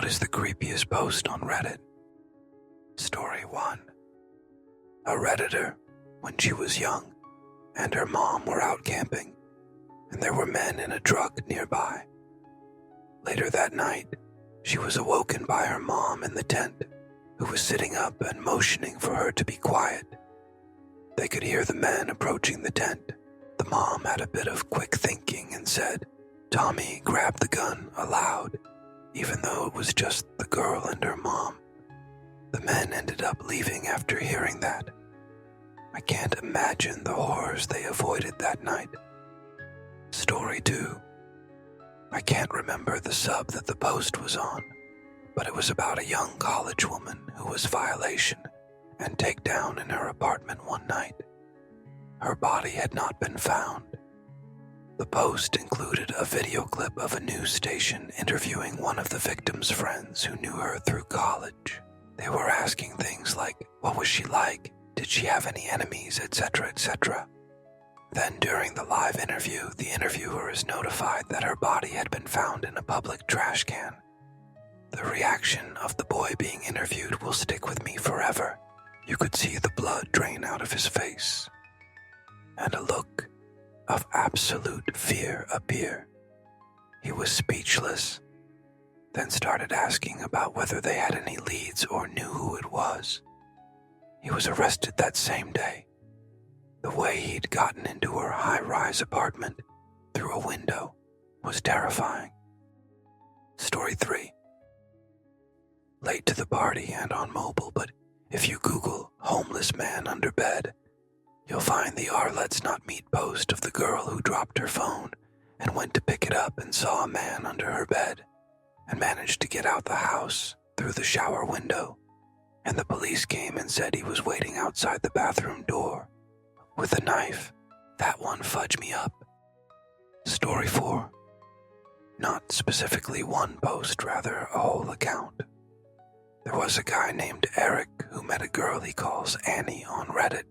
What is the creepiest post on Reddit? Story 1. A Redditor, when she was young, and her mom were out camping, and there were men in a truck nearby. Later that night, she was awoken by her mom in the tent, who was sitting up and motioning for her to be quiet. They could hear the men approaching the tent. The mom had a bit of quick thinking and said, "Tommy, grab the gun," aloud, even though it was just the girl and her mom. The men ended up leaving after hearing that. I can't imagine the horrors they avoided that night. Story 2. I can't remember the sub that the post was on, but it was about a young college woman who was violation and takedown in her apartment one night. Her body had not been found. The post included a video clip of a news station interviewing one of the victim's friends who knew her through college. They were asking things like, what was she like? Did she have any enemies, etc., etc. Then during the live interview, the interviewer is notified that her body had been found in a public trash can. The reaction of the boy being interviewed will stick with me forever. You could see the blood drain out of his face, and a look of absolute fear appear. He was speechless, then started asking about whether they had any leads or knew who it was. He was arrested that same day. The way he'd gotten into her high-rise apartment through a window was terrifying. Story 3. Late to the party and on mobile, but if you Google homeless man under bed, you'll find the Let's Not Meet post of the girl who dropped her phone and went to pick it up and saw a man under her bed and managed to get out the house through the shower window, and the police came and said he was waiting outside the bathroom door with a knife. That one fudged me up. Story 4. Not specifically one post, rather a whole account. There was a guy named Eric who met a girl he calls Annie on Reddit.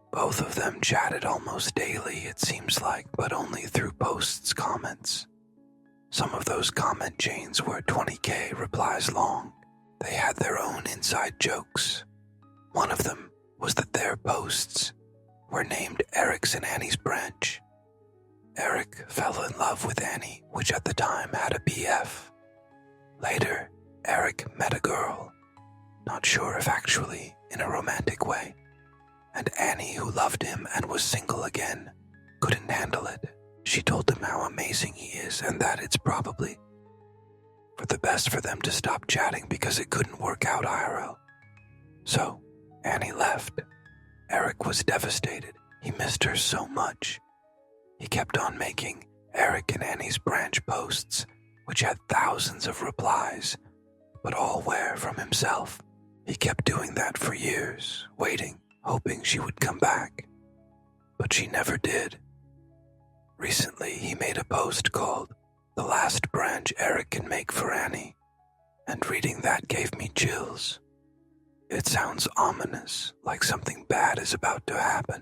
Both of them chatted almost daily, it seems like, but only through posts' comments. Some of those comment chains were 20k replies long. They had their own inside jokes. One of them was that their posts were named Eric's and Annie's branch. Eric fell in love with Annie, which at the time had a BF. Later, Eric met a girl, not sure if actually in a romantic way, and Annie, who loved him and was single again, couldn't handle it. She told him how amazing he is and that it's probably for the best for them to stop chatting because it couldn't work out IRL. So, Annie left. Eric was devastated. He missed her so much. He kept on making Eric and Annie's branch posts, which had thousands of replies, but all were from himself. He kept doing that for years, waiting, hoping she would come back. But she never did. Recently, he made a post called "The Last Branch Eric Can Make for Annie," and reading that gave me chills. It sounds ominous, like something bad is about to happen.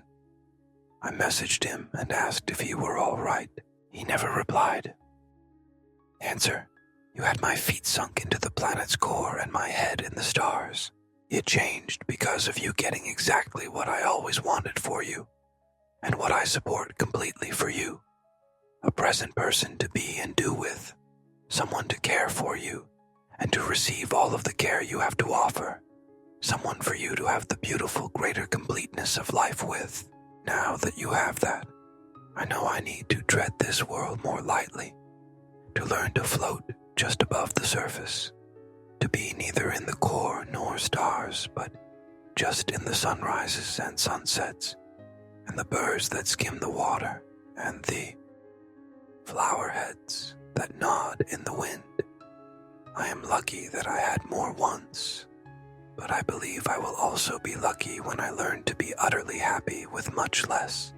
I messaged him and asked if he were all right. He never replied. Answer: you had my feet sunk into the planet's core and my head in the stars. It changed because of you getting exactly what I always wanted for you, and what I support completely for you. A present person to be and do with, someone to care for you, and to receive all of the care you have to offer, someone for you to have the beautiful greater completeness of life with. Now that you have that, I know I need to tread this world more lightly, to learn to float just above the surface, to be neither in the core nor stars, but just in the sunrises and sunsets, and the birds that skim the water, and the flower heads that nod in the wind. I am lucky that I had more once, but I believe I will also be lucky when I learn to be utterly happy with much less.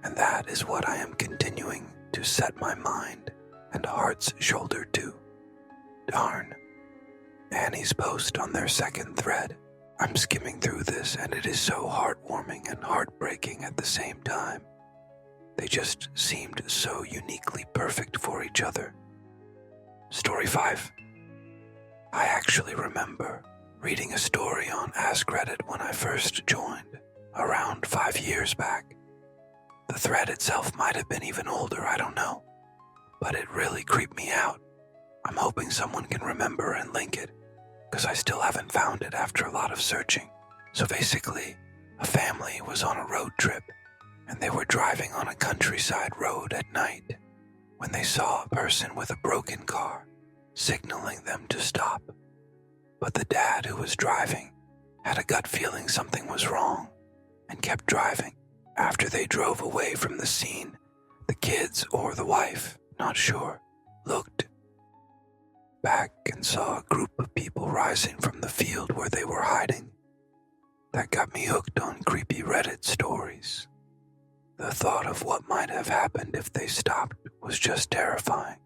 And that is what I am continuing to set my mind and heart's shoulder to. Darn. Annie's post on their second thread. I'm skimming through this and it is so heartwarming and heartbreaking at the same time. They just seemed so uniquely perfect for each other. Story 5. I actually remember reading a story on Ask Reddit when I first joined, around 5 years back. The thread itself might have been even older, I don't know, but it really creeped me out. I'm hoping someone can remember and link it, because I still haven't found it after a lot of searching. So basically, a family was on a road trip, and they were driving on a countryside road at night when they saw a person with a broken car signaling them to stop. But the dad who was driving had a gut feeling something was wrong and kept driving. After they drove away from the scene, the kids or the wife, not sure, looked back and saw a group of people rising from the field where they were hiding. That got me hooked on creepy Reddit stories. The thought of what might have happened if they stopped was just terrifying.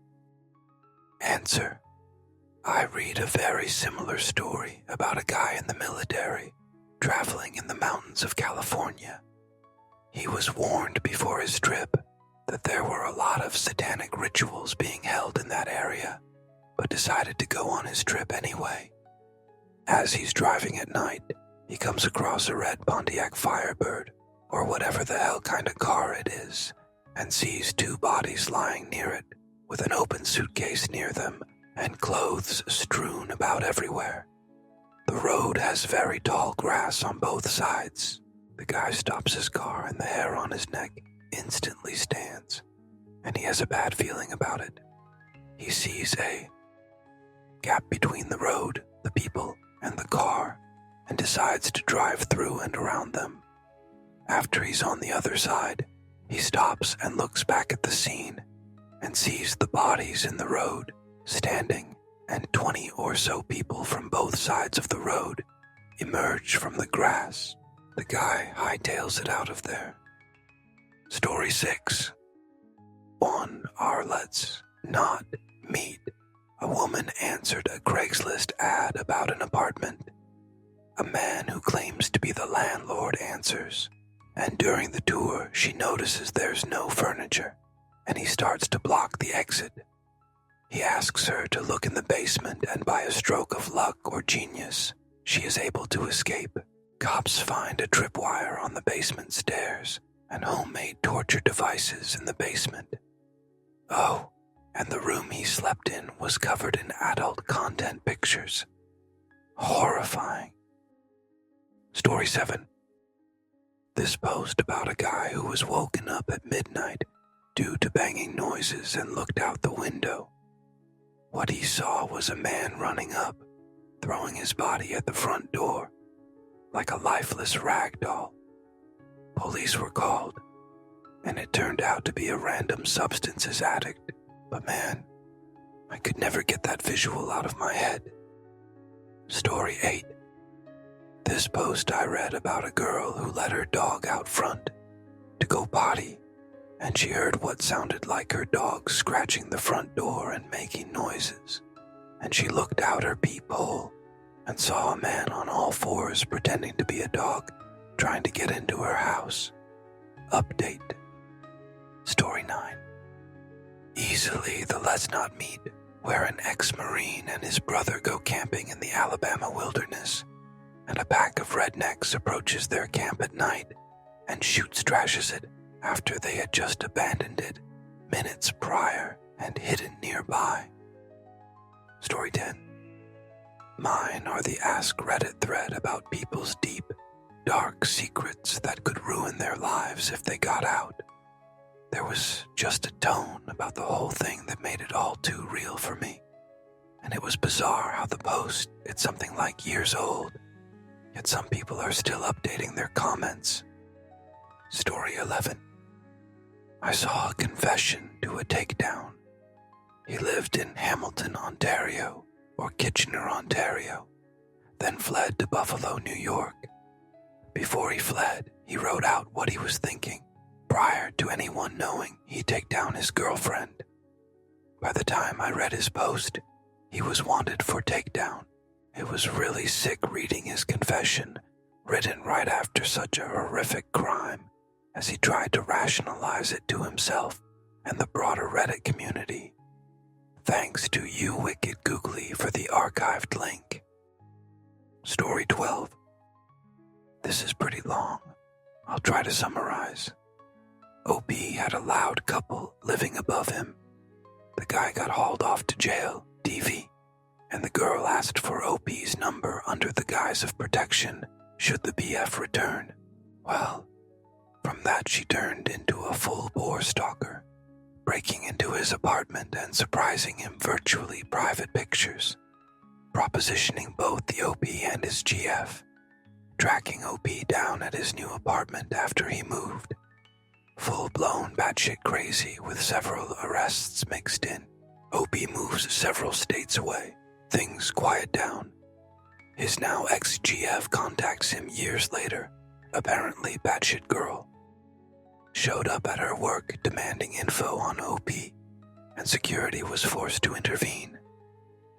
Answer: I read a very similar story about a guy in the military traveling in the mountains of California. He was warned before his trip that there were a lot of satanic rituals being held in that area, but decided to go on his trip anyway. As he's driving at night, he comes across a red Pontiac Firebird, or whatever the hell kind of car it is, and sees 2 bodies lying near it, with an open suitcase near them and clothes strewn about everywhere. The road has very tall grass on both sides. The guy stops his car and the hair on his neck instantly stands, and he has a bad feeling about it. He sees a gap between the road, the people, and the car, and decides to drive through and around them. After he's on the other side, he stops and looks back at the scene and sees the bodies in the road standing, and 20 or so people from both sides of the road emerge from the grass. The guy hightails it out of there. Story 6. On our Let's Not Meet, a woman answered a Craigslist ad about an apartment. A man who claims to be the landlord answers, and during the tour she notices there's no furniture, and he starts to block the exit. He asks her to look in the basement, and by a stroke of luck or genius, she is able to escape. Cops find a tripwire on the basement stairs and homemade torture devices in the basement. Oh, and the room he slept in was covered in adult content pictures. Horrifying. Story 7. This post about a guy who was woken up at midnight due to banging noises and looked out the window. What he saw was a man running up, throwing his body at the front door, like a lifeless rag doll. Police were called, and it turned out to be a random substances addict. But man, I could never get that visual out of my head. Story 8. This post I read about a girl who let her dog out front to go potty, and she heard what sounded like her dog scratching the front door and making noises, and she looked out her peephole and saw a man on all fours pretending to be a dog trying to get into her house. Update. Story 9. Easily the Let's Not Meet, where an ex-Marine and his brother go camping in the Alabama wilderness, and a pack of rednecks approaches their camp at night and shoots trashes it after they had just abandoned it minutes prior and hidden nearby. Story 10. Mine are the Ask Reddit thread about people's deep, dark secrets that could ruin their lives if they got out. There was just a tone about the whole thing that made it all too real for me, and it was bizarre how the post is something like years old, yet some people are still updating their comments. Story 11. I saw a confession to a takedown. He lived in Hamilton, Ontario, or Kitchener, Ontario, then fled to Buffalo, New York. Before he fled, he wrote out what he was thinking, prior to anyone knowing he'd take down his girlfriend. By the time I read his post, he was wanted for takedown. It was really sick reading his confession, written right after such a horrific crime, as he tried to rationalize it to himself and the broader Reddit community. Thanks to you, Wicked Googly, for the archived link. Story 12. This is pretty long. I'll try to summarize. OP had a loud couple living above him. The guy got hauled off to jail, DV, and the girl asked for OP's number under the guise of protection should the BF return. Well, from that she turned into a full-bore stalker, breaking into his apartment and surprising him virtually private pictures, propositioning both the OP and his GF, tracking OP down at his new apartment after he moved. Full-blown batshit crazy with several arrests mixed in. OP moves several states away. Things quiet down. His now ex-GF contacts him years later, apparently batshit girl. Showed up at her work demanding info on OP, and security was forced to intervene.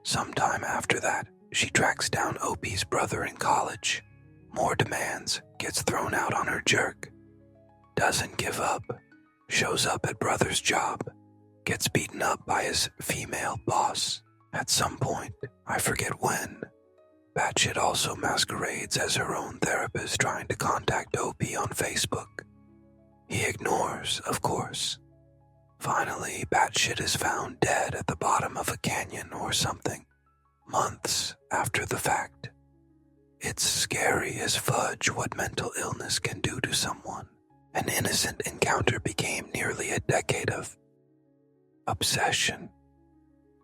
Sometime after that, she tracks down OP's brother in college. More demands, gets thrown out on her jerk. Doesn't give up, shows up at brother's job, gets beaten up by his female boss. At some point, I forget when, batshit also masquerades as her own therapist trying to contact OP on Facebook. He ignores, of course. Finally, batshit is found dead at the bottom of a canyon or something, months after the fact. It's scary as fudge what mental illness can do to someone. An innocent encounter became nearly a decade of obsession.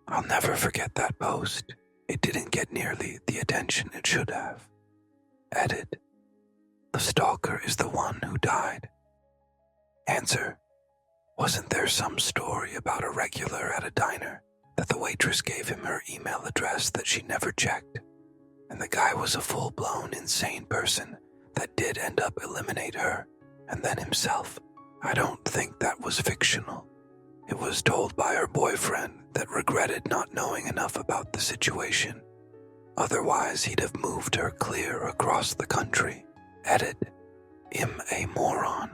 I'll never forget that post. It didn't get nearly the attention it should have. Edit. The stalker is the one who died. Answer. Wasn't there some story about a regular at a diner that the waitress gave him her email address that she never checked? And the guy was a full-blown insane person that did end up eliminate her and then himself. I don't think that was fictional. It was told by her boyfriend that regretted not knowing enough about the situation. Otherwise, he'd have moved her clear across the country. Edit. A moron.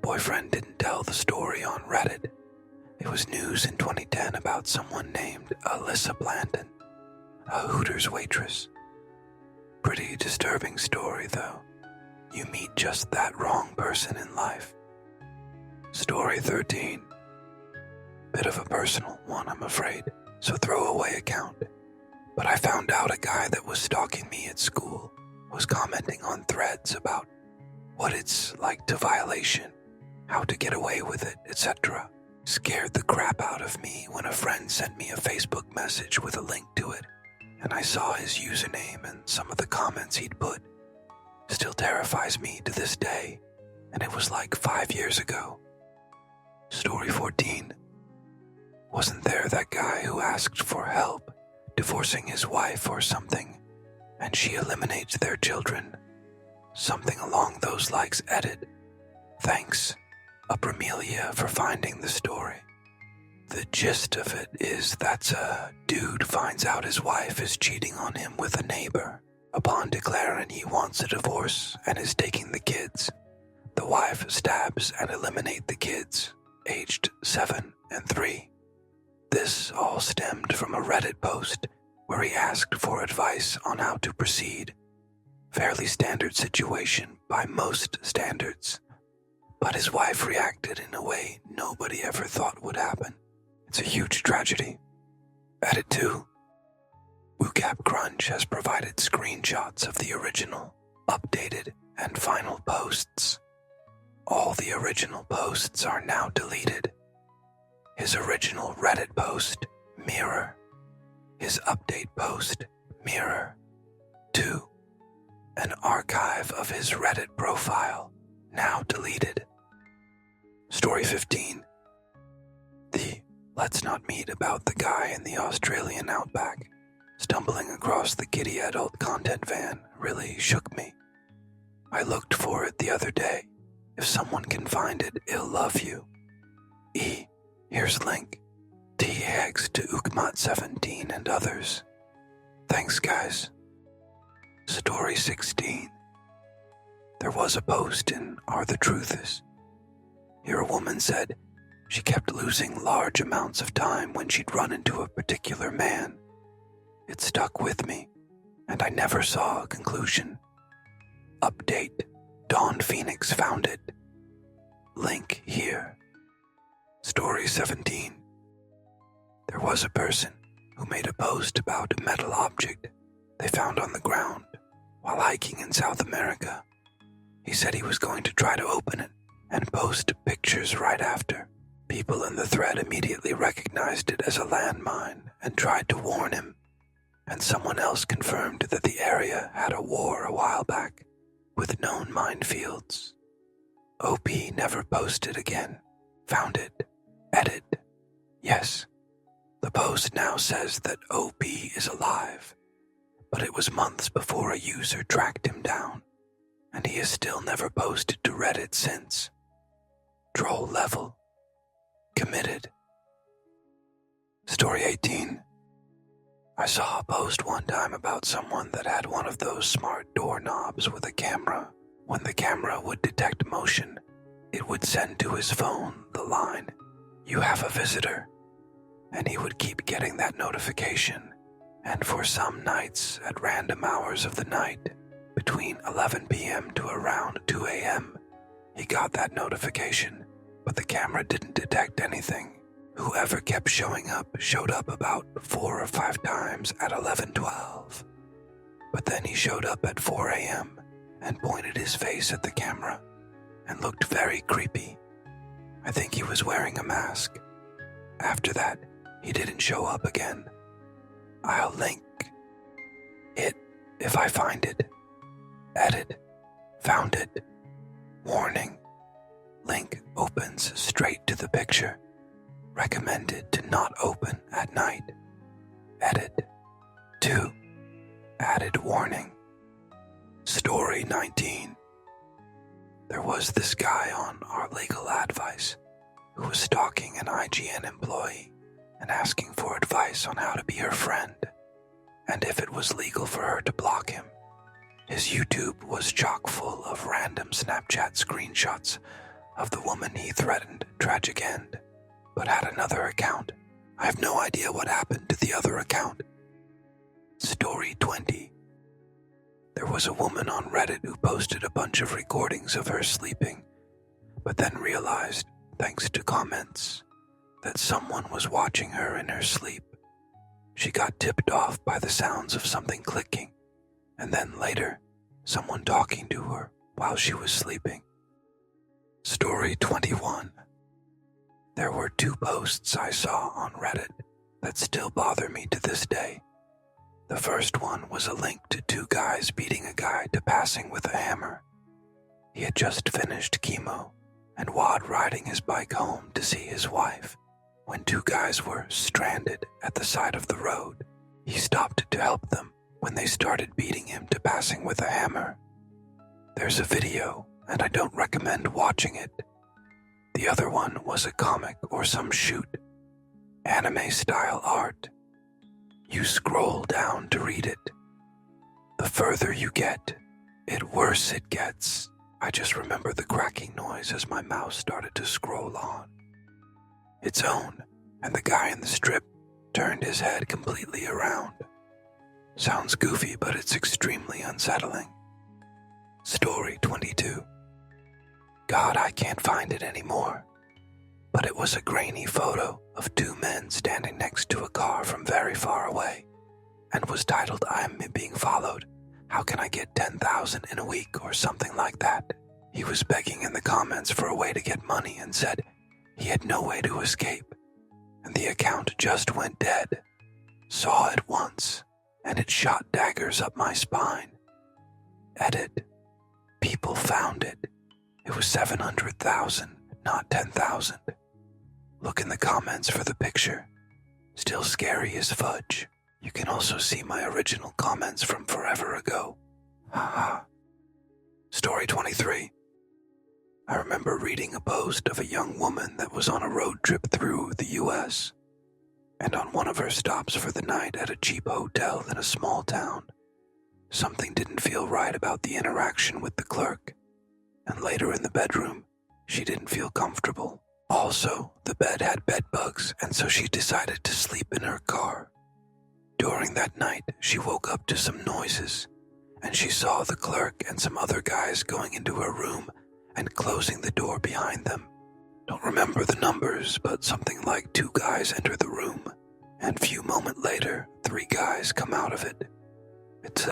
Boyfriend didn't tell the story on Reddit. It was news in 2010 about someone named Alyssa Blanton, a Hooters waitress. Pretty disturbing story, though. You meet just that wrong person in life. Story 13. Bit of a personal one, I'm afraid, so throwaway account. But I found out a guy that was stalking me at school was commenting on threads about what it's like to violation, how to get away with it, etc. Scared the crap out of me when a friend sent me a Facebook message with a link to it, and I saw his username and some of the comments he'd put. Still terrifies me to this day, and it was like 5 years ago. Story 14. Wasn't there that guy who asked for help, divorcing his wife or something, and she eliminates their children? Something along those lines. Edit. Thanks, Aprimelia, for finding the story. The gist of it is that a dude finds out his wife is cheating on him with a neighbor. Upon declaring he wants a divorce and is taking the kids, the wife stabs and eliminates the kids, aged 7 and 3. This all stemmed from a Reddit post where he asked for advice on how to proceed. Fairly standard situation by most standards, but his wife reacted in a way nobody ever thought would happen. It's a huge tragedy. Edit 2. WooCap Crunch has provided screenshots of the original, updated, and final posts. All the original posts are now deleted. His original Reddit post, mirror. His update post, mirror. 2. An archive of his Reddit profile, now deleted. Story 15. The let's not meet about the guy in the Australian outback stumbling across the kiddie adult content van really shook me. I looked for it the other day. If someone can find it, it'll love you. Here's link. T-Hags to Ukmat17 and others. Thanks, guys. Story 16. There was a post in Are the Truths. Here a woman said, She kept losing large amounts of time when she'd run into a particular man. It stuck with me, and I never saw a conclusion. Update: Dawn Phoenix found it. Link here. Story 17. There was a person who made a post about a metal object they found on the ground while hiking in South America. He said he was going to try to open it and post pictures right after. People in the thread immediately recognized it as a landmine and tried to warn him, and someone else confirmed that the area had a war a while back with known minefields. OP never posted again. Found it. Edit. Yes. The post now says that OP is alive, but it was months before a user tracked him down, and he has still never posted to Reddit since. Troll level. Committed. Story 18. I saw a post one time about someone that had one of those smart doorknobs with a camera. When the camera would detect motion, it would send to his phone the line, "You have a visitor," and he would keep getting that notification, and for some nights at random hours of the night, between 11 p.m. to around 2 a.m., he got that notification, but the camera didn't detect anything. Whoever kept showing up showed up about 4 or 5 times at 11:12. But then he showed up at 4 a.m. and pointed his face at the camera and looked very creepy. I think he was wearing a mask. After that, he didn't show up again. I'll link it if I find it. Edit. Found it. Warning. Link opens straight to the picture. Recommended to not open at night. Edit. 2. Added warning. Story 19. There was this guy on our legal advice who was stalking an IGN employee and asking for advice on how to be her friend, and if it was legal for her to block him. His YouTube was chock full of random Snapchat screenshots of the woman he threatened tragic end, but had another account. I have no idea what happened to the other account. Story 20. There was a woman on Reddit who posted a bunch of recordings of her sleeping, but then realized, thanks to comments, that someone was watching her in her sleep. She got tipped off by the sounds of something clicking, and then later, someone talking to her while she was sleeping. Story 21. There were 2 posts I saw on Reddit that still bother me to this day. The first one was a link to 2 guys beating a guy to passing with a hammer. He had just finished chemo and was riding his bike home to see his wife when 2 guys were stranded at the side of the road. He stopped to help them when they started beating him to passing with a hammer. There's a video, and I don't recommend watching it. The other one was a comic or some shoot, anime-style art. You scroll down to read it. The further you get, it worse it gets. I just remember the cracking noise as my mouse started to scroll on. Its own, and the guy in the strip turned his head completely around. Sounds goofy, but it's extremely unsettling. Story 22. God, I can't find it anymore. But it was a grainy photo of 2 men standing next to a car from very far away, and was titled, "I'm being followed. How can I get 10,000 in a week," or something like that. He was begging in the comments for a way to get money and said he had no way to escape, and the account just went dead. Saw it once, and it shot daggers up my spine. Edit. People found it. It was 700,000, not 10,000. Look in the comments for the picture. Still scary as fudge. You can also see my original comments from forever ago. Haha. Story 23. I remember reading a post of a young woman that was on a road trip through the US, and on one of her stops for the night at a cheap hotel in a small town, something didn't feel right about the interaction with the clerk, and later in the bedroom, she didn't feel comfortable. Also, the bed had bed bugs, and so she decided to sleep in her car. During that night, she woke up to some noises, and she saw the clerk and some other guys going into her room and closing the door behind them. Don't remember the numbers, but something like 2 guys enter the room, and few moments later, 3 guys come out of it. It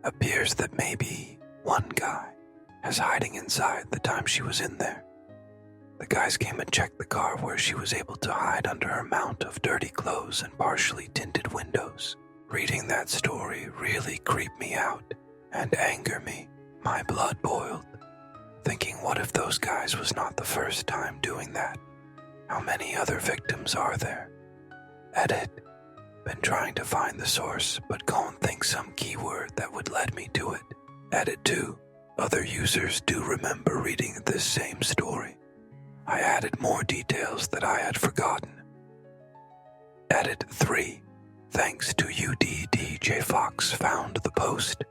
appears that maybe 1 guy is hiding inside the time she was in there. The guys came and checked the car where she was able to hide under her mount of dirty clothes and partially tinted windows. Reading that story really creeped me out and angered me. My blood boiled, thinking what if those guys was not the first time doing that? How many other victims are there? Edit. Been trying to find the source, but can't think some keyword that would lead me to it. Edit 2. Other users do remember reading this same story. I added more details that I had forgotten. Edit 3. Thanks to UDDJ Fox found the post.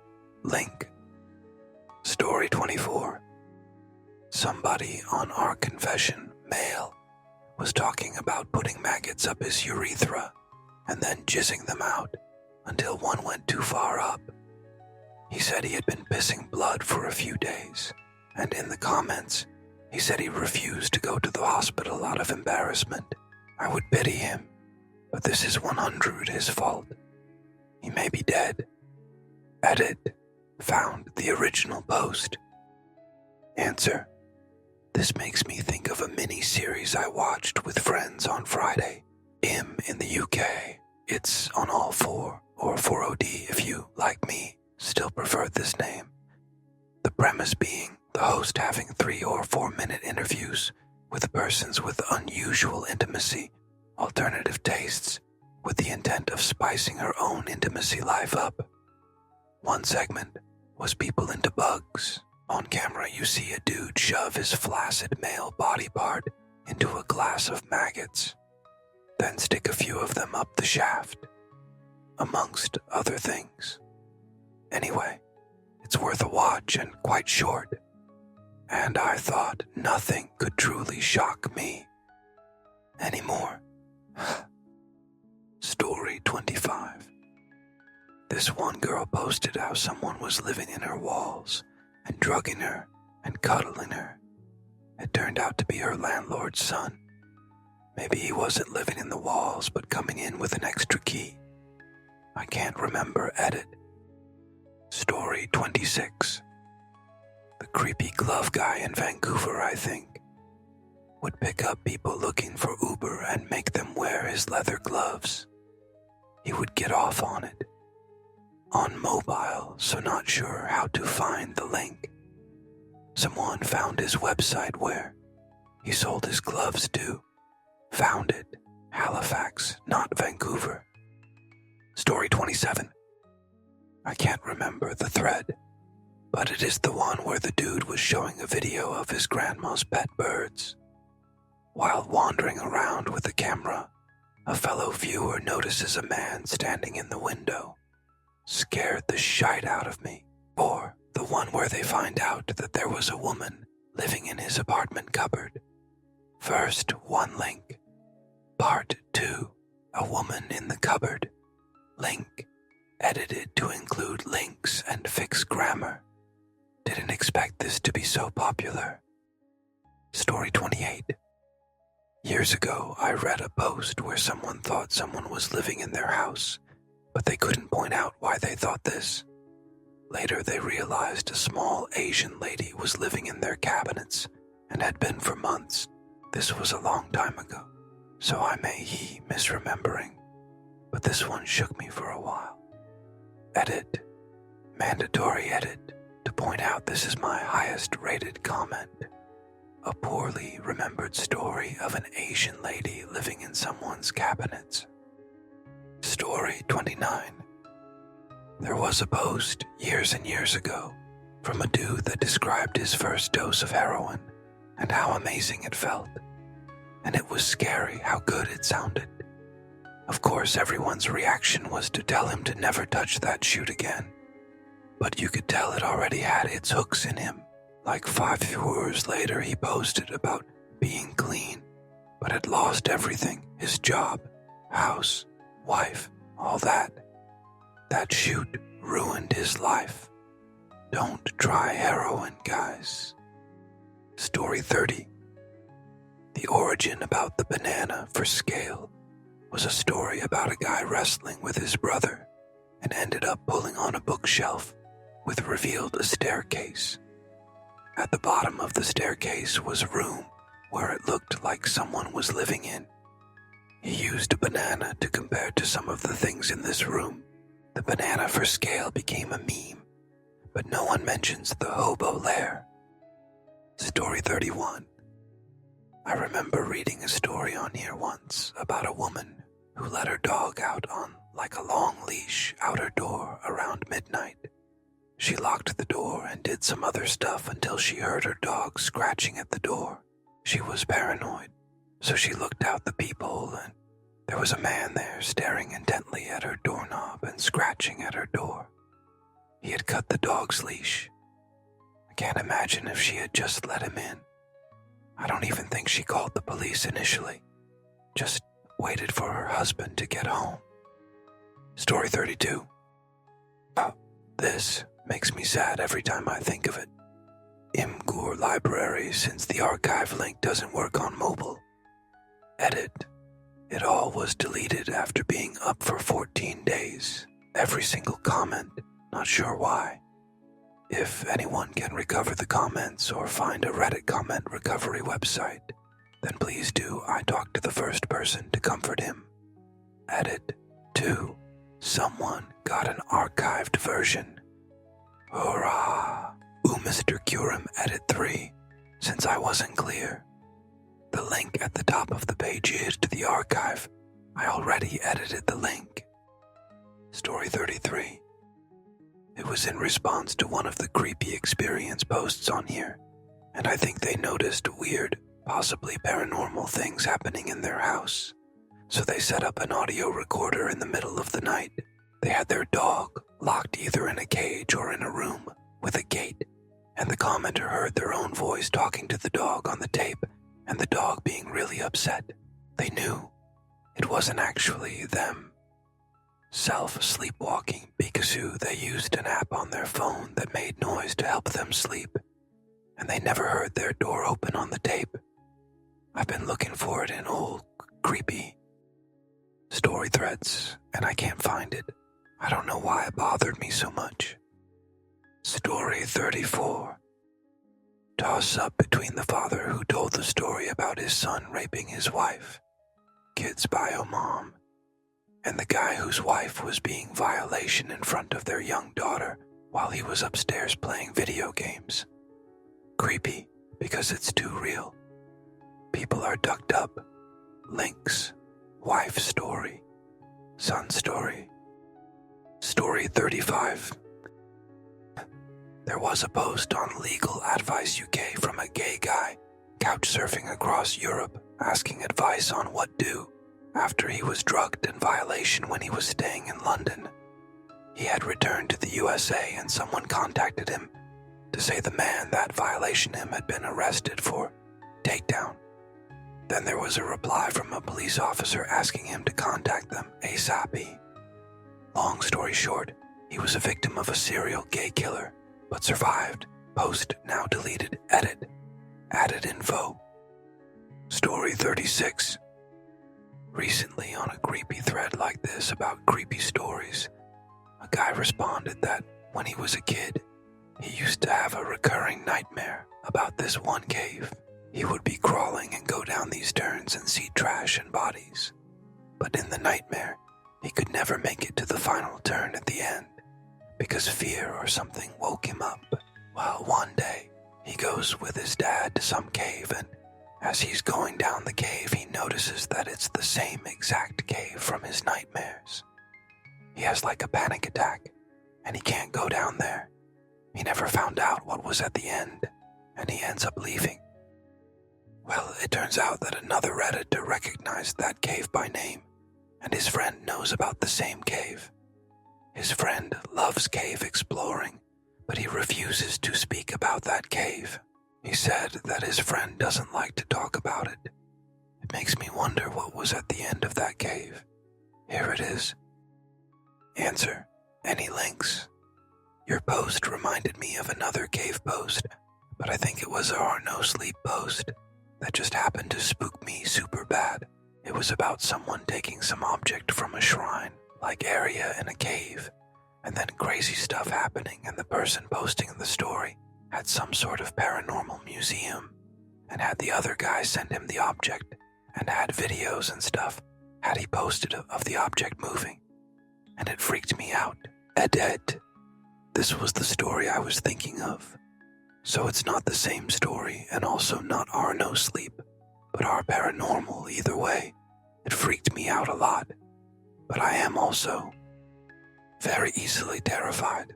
Link. Story 24. Somebody on our confession, male, was talking about putting maggots up his urethra and then jizzing them out until one went too far up. He said he had been pissing blood for a few days, and in the comments, he said he refused to go to the hospital out of embarrassment. I would pity him, but this is 100 his fault. He may be dead. Edit. Found the original post. Answer. This makes me think of a mini-series I watched with friends on Friday. In the UK. It's on All 4, or 4OD if you, like me, still prefer this name. The premise being the host having 3 or 4 minute interviews with persons with unusual intimacy, alternative tastes, with the intent of spicing her own intimacy life up. One segment was people into bugs. On camera you see a dude shove his flaccid male body part into a glass of maggots, then stick a few of them up the shaft, amongst other things. Anyway, it's worth a watch and quite short, and I thought nothing could truly shock me anymore. Story 25. This one girl posted how someone was living in her walls and drugging her and cuddling her. It turned out to be her landlord's son. Maybe he wasn't living in the walls but coming in with an extra key. I can't remember. Edit. Story 26. The creepy glove guy in Vancouver, I think, would pick up people looking for Uber and make them wear his leather gloves. He would get off on it. On mobile, so not sure how to find the link. Someone found his website where he sold his gloves to. Found it. Halifax, not Vancouver. Story 27. I can't remember the thread, but it is the one where the dude was showing a video of his grandma's pet birds. While wandering around with the camera, a fellow viewer notices a man standing in the window. Scared the shite out of me. Or the one where they find out that there was a woman living in his apartment cupboard. First, one link. Part 2, a woman in the cupboard. Link, edited to include links and fixed grammar. Didn't expect this to be so popular. Story 28. Years ago, I read a post where someone thought someone was living in their house, but they couldn't point out why they thought this. Later, they realized a small Asian lady was living in their cabinets and had been for months. This was a long time ago, so I may be misremembering, but this one shook me for a while. Edit. Mandatory edit to point out this is my highest rated comment. A poorly remembered story of an Asian lady living in someone's cabinets. Story 29. There was a post years and years ago from a dude that described his first dose of heroin and how amazing it felt. And it was scary how good it sounded. Of course, everyone's reaction was to tell him to never touch that shoot again. But you could tell it already had its hooks in him. Like 5 hours later, he posted about being clean, but had lost everything, his job, house, wife, all that. That shoot ruined his life. Don't try heroin, guys. Story 30. The origin about the banana for scale was a story about a guy wrestling with his brother and ended up pulling on a bookshelf with revealed a staircase. At the bottom of the staircase was a room where it looked like someone was living in. He used a banana to compare to some of the things in this room. The banana for scale became a meme, but no one mentions the hobo lair. Story 31. I remember reading a story on here once about a woman who let her dog out on like a long leash out her door around midnight. She locked the door and did some other stuff until she heard her dog scratching at the door. She was paranoid, so she looked out the peephole and there was a man there staring intently at her doorknob and scratching at her door. He had cut the dog's leash. I can't imagine if she had just let him in. I don't even think she called the police initially. Just waited for her husband to get home. Story 32. This makes me sad every time I think of it. Imgur Library, since the archive link doesn't work on mobile. Edit. It all was deleted after being up for 14 days. Every single comment, not sure why. If anyone can recover the comments or find a Reddit comment recovery website, then please do. I talked to the first person to comfort him. Edit 2. Someone got an archived version. Hurrah! Mr. Curum Edit 3, since I wasn't clear. The link at the top of the page is to the archive. I already edited the link. Story 33. It was in response to one of the creepy experience posts on here, and I think they noticed weird, possibly paranormal things happening in their house. So they set up an audio recorder in the middle of the night. They had their dog locked either in a cage or in a room with a gate, and the commenter heard their own voice talking to the dog on the tape, and the dog being really upset. They knew it wasn't actually them. Self-sleepwalking because they used an app on their phone that made noise to help them sleep, and they never heard their door open on the tape. I've been looking for it in old, creepy story threads, and I can't find it. I don't know why it bothered me so much. Story 34. Toss-up between the father who told the story about his son raping his wife, kid's bio mom, and the guy whose wife was being violation in front of their young daughter while he was upstairs playing video games. Creepy because it's too real. People are ducked up. Links. Wife story. Son story. Story 35. There was a post on Legal Advice UK from a gay guy couch-surfing across Europe asking advice on what do after he was drugged in violation when he was staying in London. He had returned to the USA and someone contacted him to say the man that violation him had been arrested for takedown. Then there was a reply from a police officer asking him to contact them ASAP. Long story short, he was a victim of a serial gay killer, but survived. Post now deleted. Edit. Added info. Story 36. Recently on a creepy thread like this about creepy stories, a guy responded that when he was a kid, he used to have a recurring nightmare about this one cave. He would be crawling and go down these turns and see trash and bodies. But in the nightmare, he could never make it to the final turn at the end because fear or something woke him up. Well, one day, he goes with his dad to some cave, and as he's going down the cave, he notices that it's the same exact cave from his nightmares. He has like a panic attack, and he can't go down there. He never found out what was at the end, and he ends up leaving. Well, it turns out that another Redditor recognized that cave by name, and his friend knows about the same cave. His friend loves cave exploring, but he refuses to speak about that cave. He said that his friend doesn't like to talk about it. It makes me wonder what was at the end of that cave. Here it is. Answer: any links? Your post reminded me of another cave post, but I think it was our no sleep post that just happened to spook me super bad. It was about someone taking some object from a shrine-like area in a cave, and then crazy stuff happening, and the person posting the story had some sort of paranormal museum and had the other guy send him the object and had videos and stuff had he posted of the object moving, and it freaked me out. Ed. This was the story I was thinking of. So it's not the same story and also not our no sleep, but our paranormal either way. It freaked me out a lot, but I am also very easily terrified.